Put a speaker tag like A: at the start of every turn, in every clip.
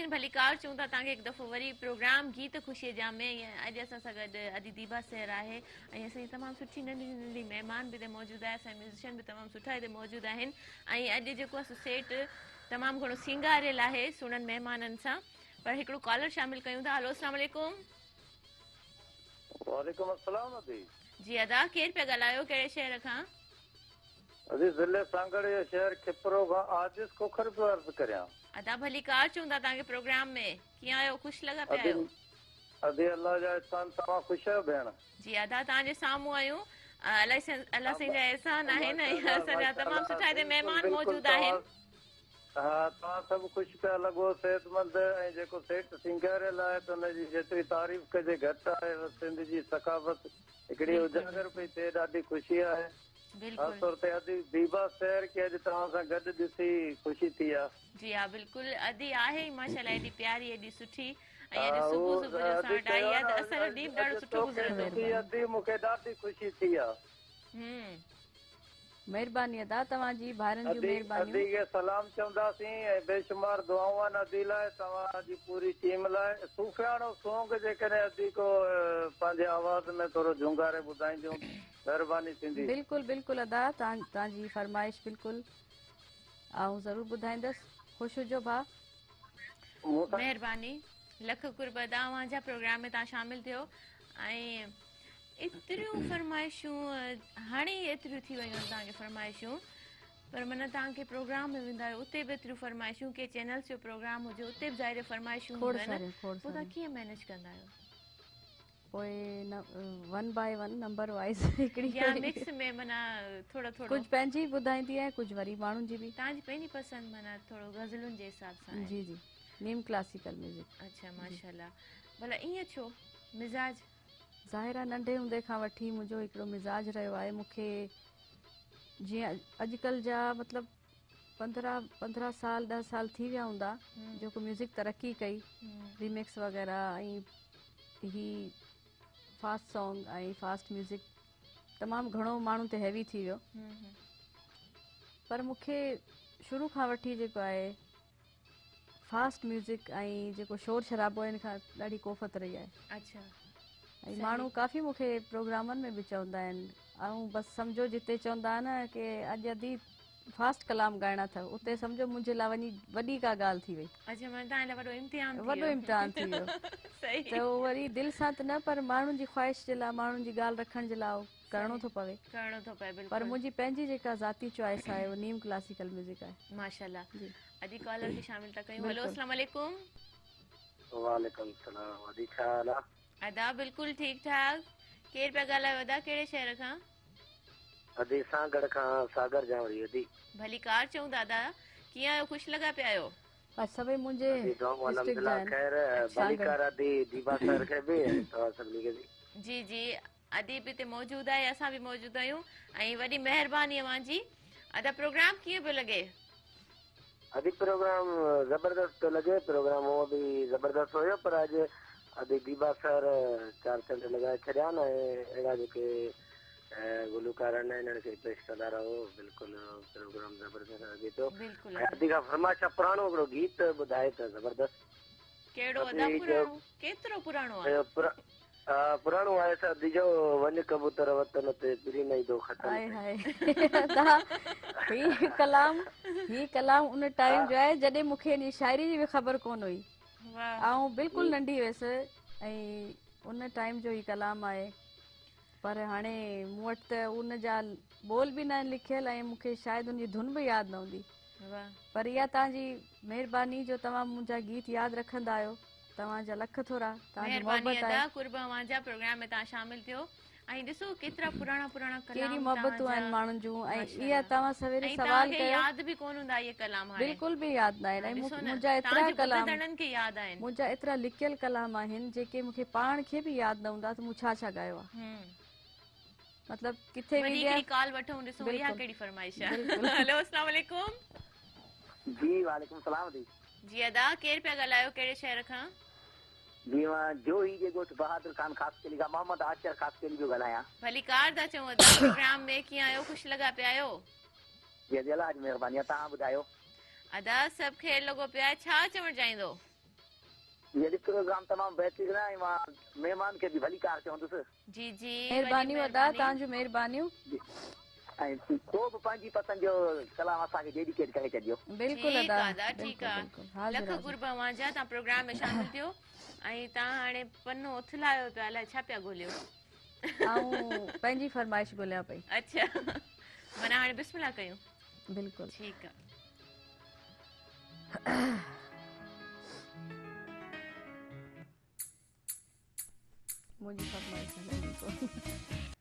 A: नाज़रीन भलीकार चूं था तव्हांखे हिकु दफ़ो वरी प्रोग्राम गीत ख़ुशीअ जा में अॼु असां सां गॾु अदी दीबा सैर आहे ऐं असांजी तमामु सुठी नंढी नंढी महिमान बि हिते मौजूदु आहे असांजा म्यूज़िशियन बि तमामु सुठा हिते मौजूदु आहिनि ऐं अॼु जेको आहे सेट तमामु घणो सिंगारियल आहे सुहिणनि महिमाननि सां पर हिकिड़ो कॉलर शामिल कयूं था हलो अस्सलाम वालेकुम
B: वालेकुम अस्सलाम अदी
A: जी अदा केरु पिया ॻाल्हायो कहिड़े शहर खां
B: अदी ज़िले सांगड़ जे शहर खिपरो खां आजिज़ खोखर पियो अर्ज़ु करियां
A: अदा भलीकार चूं था तव्हांखे प्रोग्राम में कीअं आहियो ख़ुशि लॻा पिया आहियो
B: अदी अल्लाह जा एहसान तव्हां ख़ुशि आहियो भेण
A: जी अदा तव्हांजे साम्हूं आहियूं अलाह साईं जा एहसान आहिनि ऐं असांजा तमामु सुठा हिते महिमान मौजूदु आहिनि
B: हा तव्हां सभु ख़ुशि पिया लॻो सेहतमंद ऐं जेको सेठ सिंगारियल आहे त हुनजी जेतिरी तारीफ़ कजे घटि आहे सिंध जी सकाफ़त हिकिड़ी उजागर पई थिए ॾाढी ख़ुशी आहे ख़ासि तौर ते अदी दीबा सैर खे अॼु तव्हां सां गॾु ॾिसी ख़ुशी थी आहे
A: जी हा बिल्कुलु अदी आहे ई माशाल्लाह एॾी प्यारी एॾी सुठी ऐं अॼु सुबुह सुबुह जो असां वटि आई आहे त असांजो ॾींहुं ॾाढो सुठो गुज़रंदो
B: अदी मूंखे ॾाढी ख़ुशी थी आहे
C: महिरबानी अदा तव्हांजी ॿारनि जी महिरबानी
B: अदी खे सलाम चवंदासीं ऐं बेशुमार दुआऊं आहिनि अदी लाइ तव्हांजी पूरी टीम लाइ सूफ़ियाणो सॉन्ग जेकॾहिं अदी को पंहिंजे आवाज़ में थोरो झुंगारे ॿुधाईंदियूं महिरबानी थींदी
C: बिल्कुलु बिल्कुलु अदा तव्हांजी फरमाइश बिल्कुलु ऐं ज़रूरु ॿुधाईंदसि ख़ुशि हुजो भाउ
A: महिरबानी लख कुर्ब अदा अव्हांजा प्रोग्राम में तव्हां शामिल थियो ऐं एतिरियूं फरमाइशूं हाणे ई एतिरियूं थी वियूं आहिनि तव्हांखे फरमाइशूं पर माना तव्हांखे प्रोग्राम में वेंदा आहियो उते बि एतिरियूं फरमाइशूं के चैनल्स जो प्रोग्राम हुजे उते बि ज़ाहिर फरमाइशूं पोइ तव्हां कीअं मैनेज कंदा आहियो
C: पोइ one by one number wise हिकिड़ी
A: या मिक्स में माना थोरो थोरो
C: कुझु पंहिंजी ॿुधाईंदी आहियां कुझु वरी माण्हुनि जी बि
A: तव्हांजी पंहिंजी पसंदि माना थोरो गज़लुनि जे हिसाब सां
C: जी जी नीम क्लासिकल म्यूज़िक
A: अच्छा माशाल्लाह भला ईअं छो मिज़ाज
C: ज़ाहिर आहे नंढे हूंदे खां वठी मुंहिंजो हिकिड़ो मिज़ाज रहियो आहे मूंखे जीअं अॼुकल्ह जा मतिलबु 15 साल 10 साल थी विया हूंदा जेको म्यूज़िक तरक़ी कई रीमिक्स वग़ैरह ऐं ही फास्ट सॉन्ग ऐं फास्ट म्यूज़िक तमामु घणो माण्हुनि ते हैवी थी वियो पर मूंखे शुरू खां वठी जेको आहे फास्ट म्यूज़िक ऐं जेको शोर शराबो आहे हिन खां ॾाढी कोफ़त रही आहे
A: अच्छा
C: ऐं माण्हू काफ़ी मूंखे प्रोग्रामनि में बि चवंदा आहिनि ऐं बसि सम्झो जिते चवंदा आहिनि की अॼु अदी फास्ट कलाम ॻाइणा अथव उते सम्झो मुंहिंजे लाइ वञी वॾी का ॻाल्हि थी वई
A: अच्छा माना तव्हां लाइ वॾो इम्तिहान
C: थी वियो त उहो वरी दिलि सां त न पर माण्हुनि जी ख़्वाहिश जे लाइ माण्हुनि जी ॻाल्हि रखण जे लाइ करिणो थो पवे पर मुंहिंजी पंहिंजी जेका ज़ाती चॉइस आहे उहो नीम क्लासिकल म्यूज़िक आहे
A: माशाल्लाह जी अदी कॉलर खे शामिल था कयूं हेलो अस्सलाम वालेकुम
B: वालेकुम सलाम अदी छा हाल आहे
A: अदा बिल्कुलु ठीकु ठाक केरु पिया ॻाल्हायो अदा कहिड़े शहर खां
B: अदी सांगड़ खां सागर जावरी अदी
A: भलीकार चऊं दादा कीअं आहियो ख़ुशि लॻा पिया आहियो
C: सभई मुंहिंजे
A: जी जी अदी बि हिते मौजूदु आहे असां बि मौजूदु आहियूं ऐं वॾी महिरबानी अव्हांजी अदा प्रोग्राम कीअं पियो लॻे
B: अदी प्रोग्राम ज़बरदस्त पियो लॻे प्रोग्राम उहो बि ज़बरदस्त हुयो पर अॼु अदी दीबा सर 4 चंड लॻाए छॾिया न अहिड़ा जेके गुलकार आहिनि इन्हनि खे पेश कंदा रहो बिल्कुलु प्रोग्राम ज़बरदस्त लॻे थो अदी खां फरमाइश पुराणो हिकिड़ो गीत ॿुधाए त ज़बरदस्त
A: कहिड़ो अदा पुराणो केतिरो पुराणो आहे
B: पुराणो आहे अदी जो वञ कबूतर वतन ते पिरी न ईंदो
C: ही कलाम उन टाइम जो आहे जॾहिं मूंखे इन शाइरी जी बि ख़बर कोन हुई ऐं बिल्कुलु नंढी हुयसि ऐं उन टाइम जो ही कलाम आहे पर हाणे मूं वटि त उन जा बोल बि न लिखियल ऐं मूंखे शायदि उनजी धुन बि यादि न हूंदी पर इहा तव्हांजी महिरबानी जो तव्हां मुंहिंजा गीत यादि रखंदा आहियो तव्हांजा लख थोरा
A: प्रोग्राम में तव्हां शामिल थियो ऐं ॾिसो केतिरा पुराणा
C: कहिड़ी मोहबतूं आहिनि माण्हुनि जूं ऐं इहा तव्हां सवेरे सवाल कयो
A: यादि बि कोन हूंदा इहे कलाम
C: बिल्कुलु बि यादि न आहिनि मुंहिंजा एतिरा कलाम मुंहिंजा एतिरा लिकियल कलाम आहिनि जेके मूंखे पाण खे बि यादि न हूंदा त मूं छा छा ॻायो आहे मतलब किथे भी
A: कॉल वठूं ॾिसो इहा कहिड़ी फरमाइश आहे हेलो अस्सलाम वालेकुम
B: जी वालेकुम सलाम
A: जी अदा केरु पिया ॻाल्हायो कहिड़े शहर खां
B: जी मां जो ही जे गोठ बहादुर खान खास केली का मोहम्मद आशर खास केली जो ॻाल्हायां
A: भलीकार था चऊं अदा प्रोग्राम में कीअं आहियो ख़ुशि लॻा पिया आहियो
B: जी अल्लाह जी महिरबानी तव्हां ॿुधायो
A: अदा सभु खेल लॻो पिया आहे छा चवणु चाहींदो
D: ये प्रोग्राम तमामु बहितरीन आहे ऐं मां महिमान खे बि भली कार चवंदुसि
A: जी जी
C: महिरबानियूं अदा तव्हांजूं महिरबानियूं
D: ऐं को बि पंहिंजी पसंदि जो कलाम असांखे डेडिकेट करे छॾियो
C: बिल्कुलु
A: ठीक
C: अदा
A: आहे दा ठीक आहे लख कुर्ब वांजा तव्हां प्रोग्राम में शामिल थियो ऐं तव्हां हाणे पनो उथलायो पिया अलाए छा पिया ॻोल्हियो
C: ऐं पंहिंजी फरमाइश ॻोल्हियां पई
A: अच्छा माना हाणे बिस्मिल्लाह कयूं
C: बिल्कुलु
A: ठीक आहे
C: मुंहिंजी फरमाइश हलंदी पोइ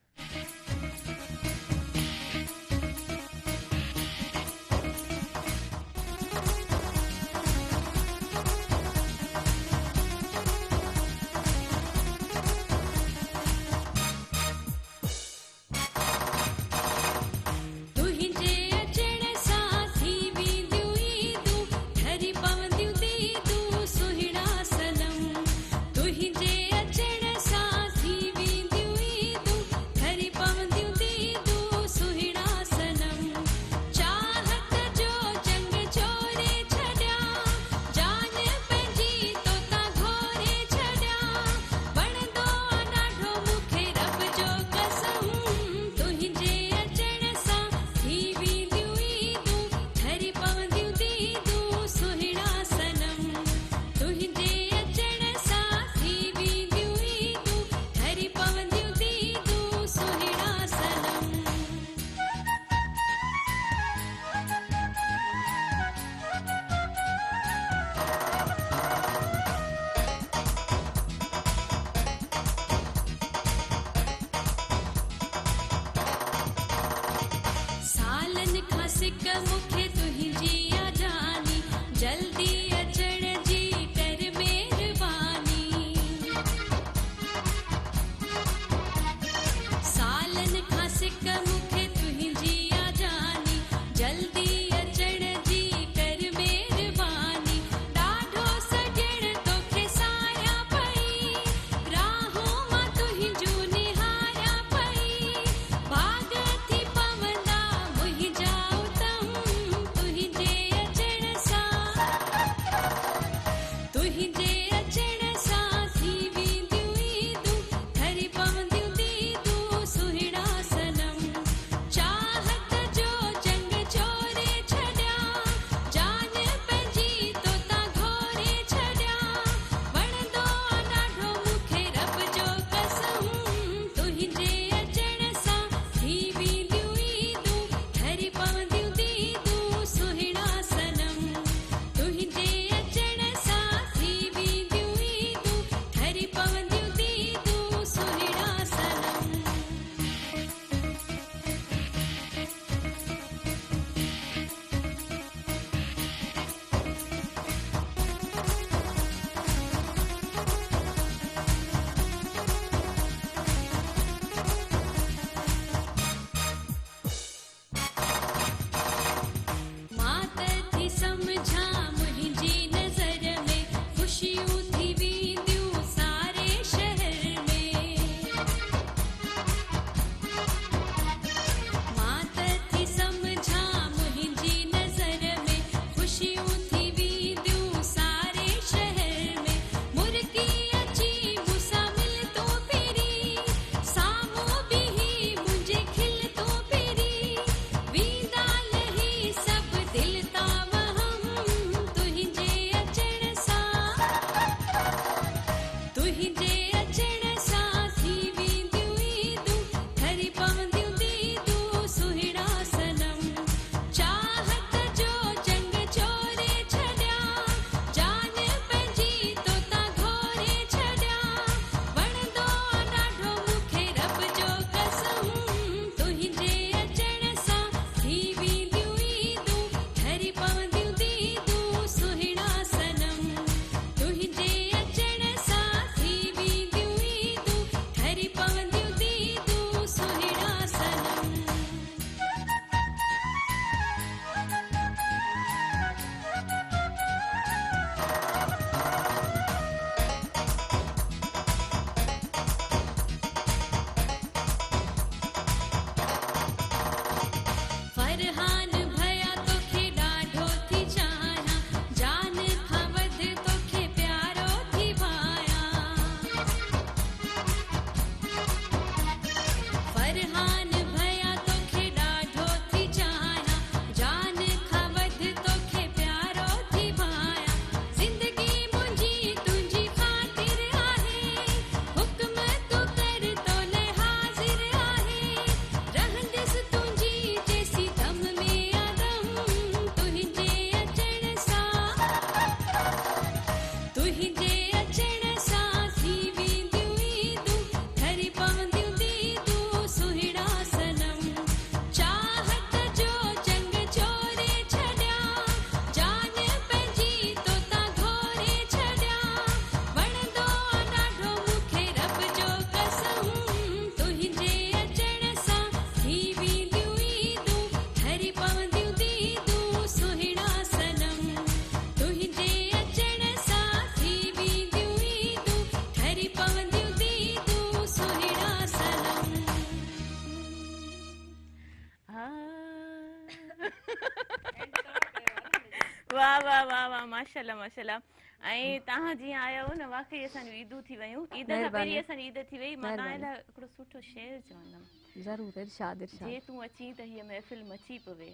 A: माशाल्लाह माशाल्लाह ऐं तव्हां जीअं आया हो न वाकई असांजूं ईदूं थी वियूं ईद खां
C: महिरबानी।
A: पहिरीं असांजी ईद थी वई मां तव्हां
C: महिरबानी।
A: लाइ हिकिड़ो सुठो शेर चवंदमि
C: ज़रूर इरशाद
A: जे
C: इरशाद
A: तूं अची त हीअ महफ़िल मची पवे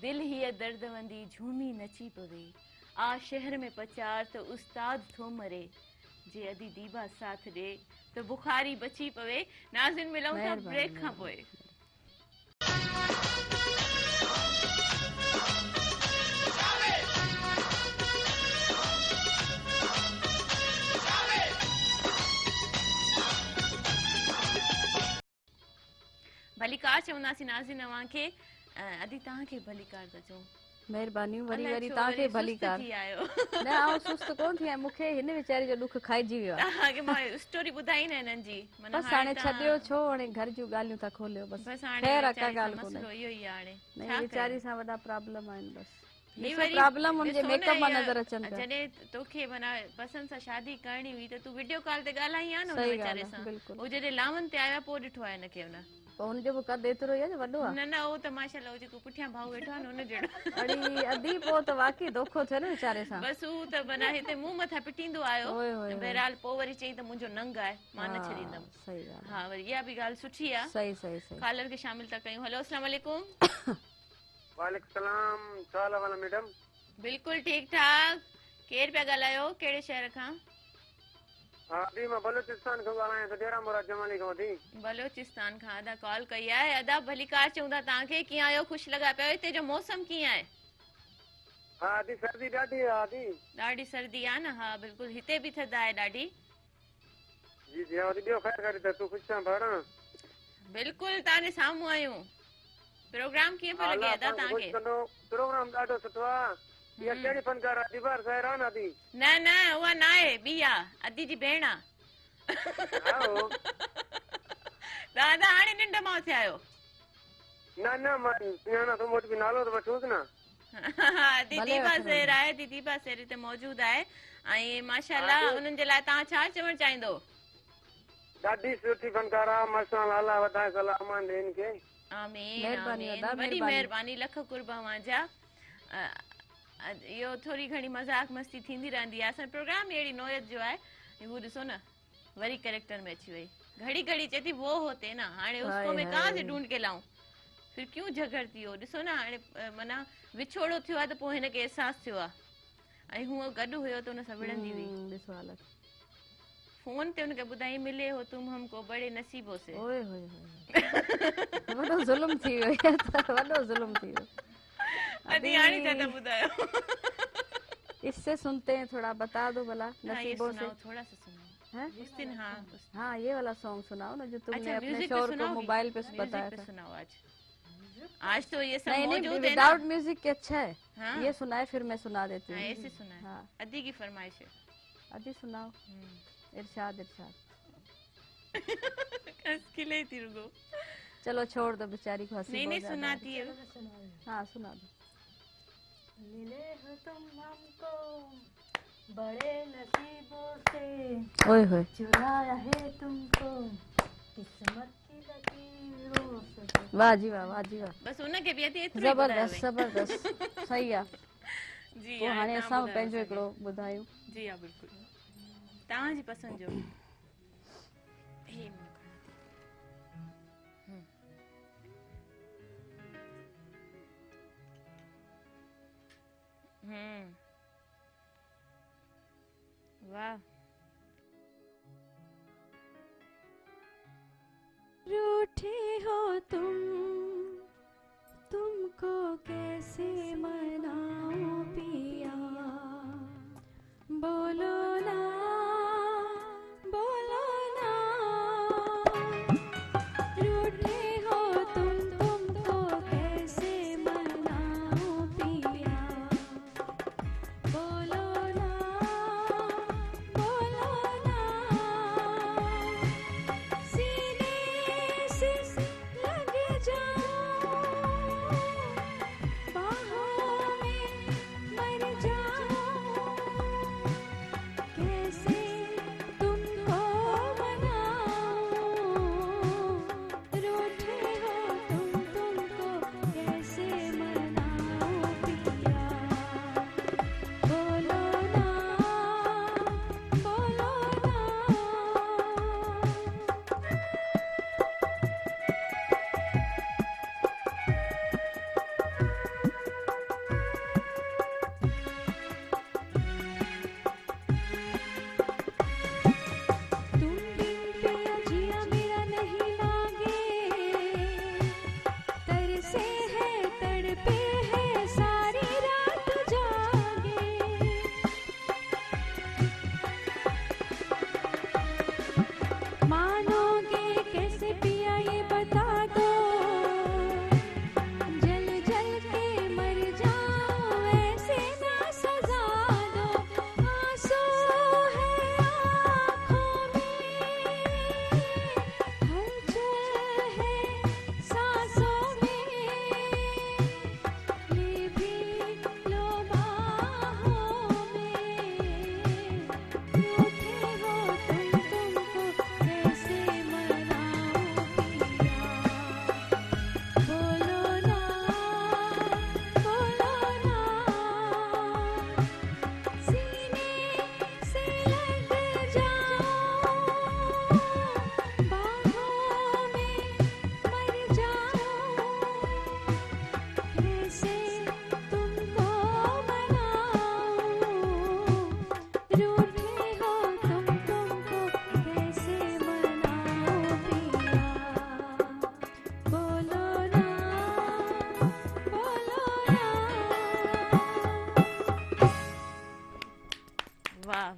A: दिल हीअ दर्दवंदी झूमी नची पवे आ शहर में पचार त उस्ताद थो मरे जे अदी दीबा साथ ॾे त बुखारी बची पवे नाज़िन मिलूं था
C: महिरबानी,
A: ब्रेक खां पोइ भलीकार चवंदासीं नाज़िन अव्हांखे अदी तव्हांखे भलीकार था चऊं
C: महिरबानी वरी
A: अलाए
C: वरी
A: छो
C: तव्हांखे
A: वरी
C: भलीकार
A: सुस्त थी आहियो
C: न आउं सुस्त कोन थी आहियां मूंखे हिन वीचारी जो ॾुख खाइजी वियो आहे
A: तव्हांखे मां स्टोरी ॿुधाई न हिननि जी माना
C: बसि हाणे छॾियो छो हाणे घर जूं ॻाल्हियूं था खोलियो बसि
A: बसि हाणे
C: ख़ैर
A: वीचारी
C: का
A: सां
C: ॻाल्हि कोन्हे
A: मसलो इहो ई आहे हाणे
C: नहीं
A: छा
C: वीचारी
A: कयूं?
C: सां वॾा प्रॉब्लम आहिनि बसि
A: ही
C: ॾिसो
A: वरी
C: प्रॉब्लम हुनजे
A: ॾिसो न
C: मेकअप मां
A: इहा
C: नज़र अचनि पिया
A: जॾहिं तोखे माना पसंदि सां शादी करणी हुई त तूं वीडियो कॉल ते ॻाल्हाई आहे न हुन
C: सही
A: वीचारे
C: ॻाल्हि
A: सां
C: आहे बिल्कुलु
A: उहो जॾहिं लावन ते आया पोइ ॾिठो आहे हिनखे हुन
C: पोइ हुनजो बि कदु एतिरो ई आहे जो वॾो आहे
A: न न उहो त माशाल्लाह जेको पुठियां भाऊ वेठो आहे न हुन जहिड़ो
C: अड़ी अदी पोइ त वाकई धोखो थियो न वीचारे सां
A: बसि हू त माना हिते मुंहुं मथां पिटींदो आयो
C: ओए होए होए।
A: बहरहाल पोइ वरी चई त मुंहिंजो नंग आहे मां न
C: हा,
A: छॾींदमि
C: सही ॻाल्हि
A: हा वरी इहा बि ॻाल्हि सुठी आहे
C: सही सही सही
A: कॉलर खे शामिल था कयूं हेलो अस्सलाम वालेकुम
B: वालेकुम सलाम छा हाल आहे मैडम
A: बिल्कुलु ठीकु ठाक केरु पिया ॻाल्हायो कहिड़े शहर खां
B: हा दी मां बलूचिस्तान खां ॻाल्हायां थो डेरा मुराद जमाली खां वठी
A: बलोचिस्तान खां अदा कॉल कई आहे अदा भलीकार चऊं था तव्हांखे कीअं आहियो ख़ुशि लॻा पियो हिते जो मौसम कीअं आहे
B: हा दी सर्दी ॾाढी आहे दी
A: ॾाढी सर्दी आहे न हा बिल्कुलु हिते बि थधि आहे ॾाढी
B: जी जी हा ॿियो ख़ैर करे त तूं ख़ुशि आहीं भेण
A: बिल्कुलु तव्हांजे साम्हूं आहियूं प्रोग्राम कीअं पियो लॻे अदा तव्हांखे
B: प्रोग्राम ॾाढो सुठो आहे इहा कहिड़ी फनकार आहे दीवार ज़हरान आहे दी
A: न न उहा न आहे ॿी आहे अदी जी भेण आहे
B: आहो
A: दादा हाणे निंड मां उथिया आहियो
B: न न मां सुञाणा थो वटि बि नालो त वठोसि न
A: अदी
C: भले
A: दीपा
C: वठो।
A: सेर आहे दीपा सेर हिते मौजूदु आहे ऐं माशाल्लाह उन्हनि जे लाइ तव्हां छा चवणु चाहींदो
B: ॾाढी सुठी फनकार आहे माशाल्लाह अल्लाह वधाए सलाह अमान ॾे हिनखे
A: आमीन
C: महिरबानी
A: आमीन
C: अदा,
A: वॾी
C: महिरबानी।
A: महिरबानी लख कुर्बा जा इहो थोरी घणी मज़ाक मस्ती थींदी रहंदी आहे असांजो प्रोग्राम अहिड़ी नोयत जो आहे हू ॾिसो न वरी कैरेक्टर में अची वई घड़ी घड़ी चए थी वो होते ना हाणे उसको
C: हाय
A: मैं
C: हाय।
A: कहाँ से ढूंढ के लाऊं फिर क्यों झगड़ती हो ॾिसो न हाणे माना विछोड़ो थियो आहे त पोइ हिनखे अहसासु थियो आहे ऐं हूअ गॾु हुयो त हुन सां विढ़ंदी हुई
C: ॾिसो हालत
A: फोन ते हुनखे ॿुधाई मिले हो तुम हमको बड़े नसीबों से
C: ओए होए होए वॾो ज़ुल्म थी वियो इहो त वॾो ज़ुल्म थी वियो
A: अदी हाणे छा था ॿुधायो
C: इससे सुनते हैं थोड़ा बता दो भला
A: हाँ, ये
C: नसीबों से
A: सुनाओ थोड़ा सा सुनाओ
C: हैं
A: उस दिन हाँ
C: हाँ ये वाला सॉन्ग सुनाओ ना जो तुमने
A: अच्छा
C: अपने
A: म्यूजिक पे
C: शोर को
A: सुनाओगी?
C: मोबाइल पे
A: म्यूजिक
C: बताया
A: पे
C: था
A: सुनाओ आज तो ये सब
C: नहीं नहीं
A: मौजूद है ना
C: विदाउट म्यूजिक के अच्छा है
A: हाँ
C: ये सुनाए फिर मैं सुना देती
A: हाँ
C: हूँ
A: ऐसे सुना है
C: हाँ
A: अदी की फरमाइश है
C: अभी सुनाओ इरशाद इरशाद
A: खिले थी रुको
C: चलो छोड़ दो बेचारी को हंसी
A: नहीं नहीं
C: बहुत ज्यादा आ
A: सुनाती है
C: रही। हाँ सुना दो मिले हो तुम हमको बड़े नसीबों से ओए होए चुराया है तुमको किस्मत की लकीरों से वाह जी वाह वाह
A: बस उनखे बि अदी एतिरो ई ॿुधायो
C: जबरदस्त जबरदस्त सही आहे
A: भई। जी
C: पोइ हाणे
A: तव्हां
C: असां
A: ॿुधायो
C: पंहिंजो
A: असांखे।
C: हिकिड़ो ॿुधायूं
A: जी हा बिल्कुलु तव्हांजी पसंदि जो हे मां खणां थी। वाह
C: रूठे हो तुमको कैसे मनाऊं पिया बोलो ना रूठे हो तुमको कैसे मनाऊं पिया बोलो ना सीने से लग जाऊं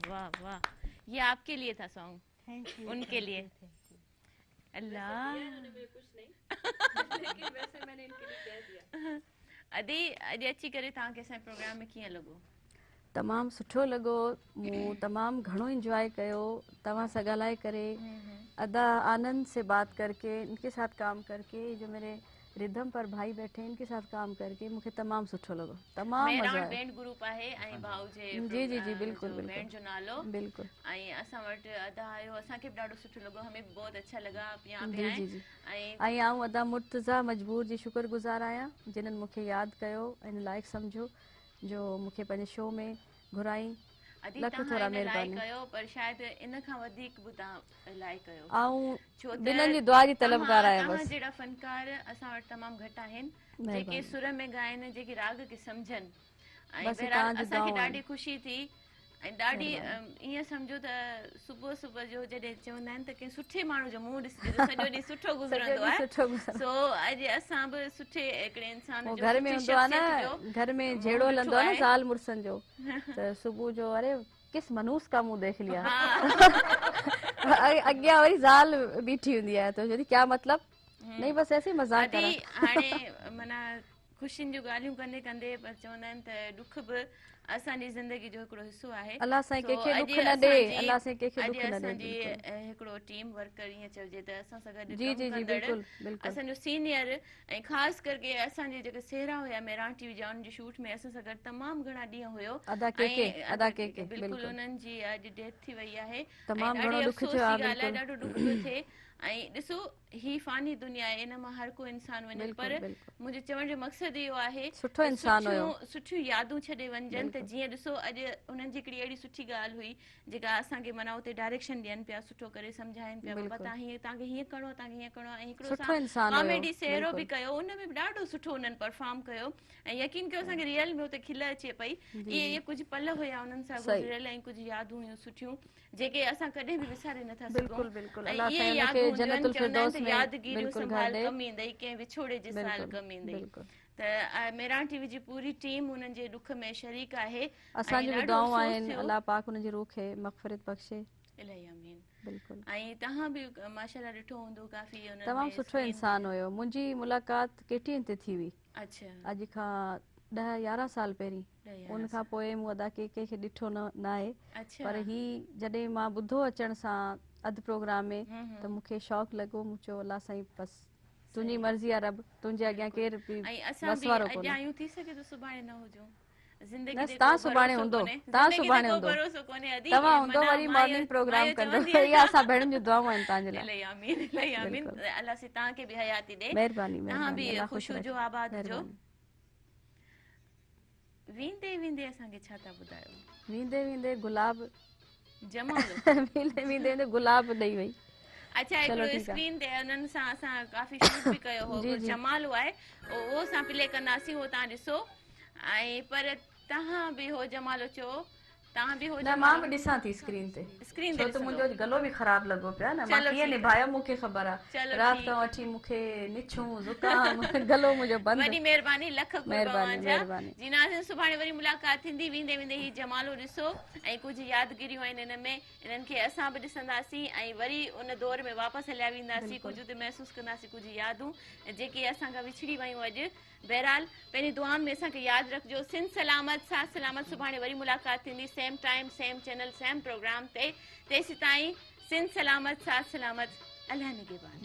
A: वाह वाह, ये आपके लिए था सॉन्ग,
C: थैंक यू
A: उनके लिए। अल्लाह अदी अॼु अची करे तव्हांखे असांजे प्रोग्राम में कीअं लॻो?
C: तमामु सुठो लॻो, मूं तमामु घणो इंजॉय कयो तव्हां सां ॻाल्हाए करे, अदा आनंद से बात करके, इनके साथ काम करके, जो मेरे रिदम पर भाई बैठे हैं इनके साथ काम करके मूंखे तमामु सुठो लॻो, तमामु मज़ो
A: मेराउंड
C: आयो।
A: बैंड ग्रुप आहे ऐं भाउ जे
C: जी जी जी बिल्कुलु
A: जो बैंड
C: बिल्कुलु
A: जो नालो,
C: बिल्कुलु
A: ऐं असां वटि अदा आयो, असांखे बि ॾाढो सुठो लॻो, हमें बि बहुत अच्छा लॻा आप यहाँ पे
C: जी
A: आए।
C: जी जी
A: ऐं
C: ऐं आऊं अदा मुर्तज़ा मजबूर जी शुक्रगुज़ार आहियां जिन्हनि मूंखे यादि कयो, इन लाइक़ु सम्झो जो मूंखे पंहिंजे शो में घुराई।
A: अदी
C: लख
A: तव्हां
C: थोरा
A: इन लाइ
C: महिरबानी।
A: कयो, पर शायदि इन खां वधीक बि तव्हां लाइ कयो,
C: ऐं
A: छो त
C: ॿिन्हिनि जी दुआ जी तलबगार आहियां
A: तव्हां
C: बसि।
A: जहिड़ा फनकार असां वटि तमामु घटि आहिनि, जेके
C: महिरबानी।
A: सुर में ॻाइनि, जेके राग खे सम्झनि, ऐं
C: बसि
A: बहरहाल
C: तव्हांजी
A: असांखे
C: दुआऊं
A: ॾाढी
C: आहिनि।
A: ख़ुशी थी, ऐं ॾाढी
C: महिरबानी।
A: ईअं सम्झो त सुबुह सुबुह जो जॾहिं चवंदा आहिनि त कंहिं सुठे माण्हू जो मुंहुं ॾिसजे त सॼो ॾींहुं सुठो
C: सॼो
A: गुज़रंदो
C: ॾींहुं
A: आहे।
C: सुठो गुज़रंदो।
A: सो अॼु असां बि सुठे हिकिड़े इंसान
C: पोइ
A: जो,
C: घर में
A: सुठी
C: हूंदो आहे
A: शख़्सियत जो
C: न, घर में
A: मुंहुं
C: जहिड़ो
A: ॾिठो
C: हलंदो आहे न
A: आहे।
C: ज़ाल मुड़ुसनि जो, त सुबुह जो अरे किस मनूस का मुंहुं देख लिया, अॻियां वरी ज़ाल बीठी हूंदी आहे, त चवंदी क्या मतलब, नहीं बसि ऐसे मज़ाक
A: अदी
C: करा।
A: हाणे माना ख़ुशियुनि जूं ॻाल्हियूं कंदे कंदे पर चवंदा आहिनि त ॾुख बि असांजी ज़िंदगी जो हिकिड़ो हिसो आहे।
C: अलाह साईं
A: सो
C: कंहिंखे
A: अॼु
C: ॾुख न ॾे,
A: असांजी
C: अलाह साईं कंहिंखे
A: अॼु
C: ॾुख न ॾे।
A: असांजी
C: बिल्कुलु
A: हिकिड़ो टीम वर्कर ईअं चइजे त असां सां गॾु
C: जी
A: कमु
C: जी जी
A: कंदड़
C: बिल्कुलु बिल्कुलु
A: असांजो सीनियर, ऐं ख़ासि करके असांजे जेके सेहरा हुया मेरान टीवी जा, उन्हनि जी शूट में असां सां गॾु तमामु घणा ॾींहं हुयो,
C: अदा के
A: बिल्कुलु उन्हनि जी अॼु डेथ थी वई आहे, ऐं
C: तमामु
A: ॾाढी
C: घणो ॾुख
A: अफ़सोस
C: थियो
A: जी
C: आहे।
A: ॻाल्हि आहे,
C: बिल्कुलु
A: ॾाढो ॾुख पियो थिए। ऐं ॾिसो ही फ़ानी दुनिया आहे, इन मां हर को इंसान वञे, पर
C: बिल्कुलु बिल्कुलु
A: मुंहिंजो चवण जो मक़सदु इहो आहे
C: सुठो इंसानु हुयो।
A: सुठियूं यादूं छॾे वञजनि, त
C: बिल्कुलु
A: जीअं ॾिसो अॼु उन्हनि जी हिकिड़ी अहिड़ी सुठी ॻाल्हि हुई जेका असांखे माना उते डायरेक्शन ॾियनि पिया, सुठो करे सम्झाइनि पिया, बाबा
C: बिल्कुलु
A: तव्हां हीअं, तव्हांखे हीअं करिणो, तव्हांखे हीअं करिणो, ऐं हिकिड़ो
C: सुठो इंसानु हुयो।
A: कॉमेडी सेहरो बि
C: बिल्कुलु
A: कयो, उन में बि ॾाढो सुठो उन्हनि परफॉर्म कयो, ऐं यकीन कयो असांखे रियल में उते खिल अचे पई। इहे कुझु पल हुया उन्हनि सां गुज़रियल, ऐं कुझु यादूं हुयूं सुठियूं जेके असां कॾहिं बि विसारे नथा सघूं,
C: बिल्कुलु बिल्कुलु
A: ऐं
C: अलाह
A: इहे
C: साईं
A: यादूं
C: हुनखे
A: हूंदियूं आहिनि,
C: जन्नतुल
A: चवंदा आहिनि
C: फिरदौस
A: त
C: में
A: यादगिरियूं
C: बिल्कुलु घर
A: संभाल
C: ॾे।
A: कमु ईंदई, कंहिं विछोड़े जे साल
C: बिल्कुलु
A: कमु ईंदई।
C: बिल्कुलु
A: त मेरान टीवी जी पूरी टीम उन्हनि जे ॾुख में शरीक आहे,
C: असांजी बि दुआऊं आहिनि, अलाह पाक हुनजी रूह खे मग़फ़िरत बख़्शे।
A: इलाही आमीन।
C: बिल्कुलु
A: ऐं तव्हां बि माशाल्लाह ॾिठो हूंदो काफ़ी उन्हनि
C: तमामु
A: में
C: सुठो इंसानु हुयो। मुंहिंजी मुलाक़ात केटीएन ते थी हुई,
A: अच्छा
C: अॼु खां 10-11 साल पहिरीं। उन खां पोइ मूं अदा के खे ॾिठो न आहे,
A: अच्छा
C: पर ही जॾहिं मां ॿुधो अचण सां अधु प्रोग्राम में, त मूंखे शौक़ु लॻो, मूं चयो अलाह साईं बसि तुंहिंजी मर्ज़ी आहे रब, तुंहिंजे अॻियां केरु बि
A: ऐं असां
C: बस
A: बि
C: वारो
A: अॼु
C: कोन्हे।
A: आयूं, थी सघे थो सुभाणे न हुजूं, ज़िंदगी
C: न
A: ते
C: तव्हां
A: को
C: सुभाणे
A: भरोसो
C: हूंदो,
A: कोन्हे,
C: तव्हां
A: ज़िंदगी
C: सुभाणे
A: ते को
C: हूंदो,
A: भरोसो कोन्हे। अदी
C: तव्हां हूंदो
A: माना
C: वरी
A: मां
C: मॉर्निंग प्रोग्राम
A: इहो
C: कंदो,
A: चवंदी
C: इहा
A: आहियां,
C: असां भेणुनि जी दुआऊं आहिनि तव्हांजे लाइ।
A: इलाही आमीन, इलाही आमीन।
C: बिल्कुलु
A: अलाह से तव्हांखे बि हयाती ॾे,
C: महिरबानी
A: तव्हां बि
C: महिरबानी, अलाह
A: ख़ुशि
C: ख़ुशि
A: हुजो,
C: रखे।
A: आबाद हुजो।
C: महिरबानी।
A: वेंदे वेंदे असांखे छा था ॿुधायो?
C: वेंदे वेंदे गुलाब
A: जमालो
C: वेंदे वेंदे गुलाब ॾेई वई।
A: अच्छा,
C: चलो
A: हिकिड़ो
C: ठीकु आहे।
A: स्क्रीन ते उन्हनि सां असां काफ़ी शूट बि कयो हो,
C: जी जी
A: जमालो आहे, उहो असां प्ले कंदासीं, उहो तव्हां ॾिसो। ऐं पर तव्हां बि हो जमालो चयो, तव्हां बि हो
C: न मां
A: जमालो
C: बि ॾिसां थी स्क्रीन ते,
A: स्क्रीन ते
C: छो त
A: ॾिसंदो।
C: मुंहिंजो गलो बि ख़राबु लॻो पियो आहे न, मां
A: चलो
C: कीअं
A: ठीकु
C: निभायो मूंखे ख़बर आहे,
A: चलो
C: राति
A: ठीकु
C: खां वठी मूंखे निछूं ज़ुकाम गलो मुंहिंजो बंदि।
A: वॾी महिरबानी, लख
C: महिरबानी
A: कुर्बान जा।
C: महिरबानी।
A: जी नाज़रीन, सुभाणे वरी मुलाक़ात थींदी, वेंदे वेंदे ही जमालो ॾिसो, ऐं कुझु यादगिरियूं आहिनि हिन में, इन्हनि खे असां बि ॾिसंदासीं, ऐं वरी उन दौर में वापसि हलिया वेंदासीं, कुझु उते महसूसु कंदासीं, कुझु यादूं जेके असांखां विछड़ी वयूं अॼु। बहरहाल पंहिंजी दुआउनि में असांखे यादि रखिजो। सिंध सलामत, साथ सलामत। सुभाणे वरी मुलाक़ात थींदी, same time, same channel, same programme ते। तेसीं ताईं सिंध सलामत, साथ सलामत, अल्लाह निगहबान।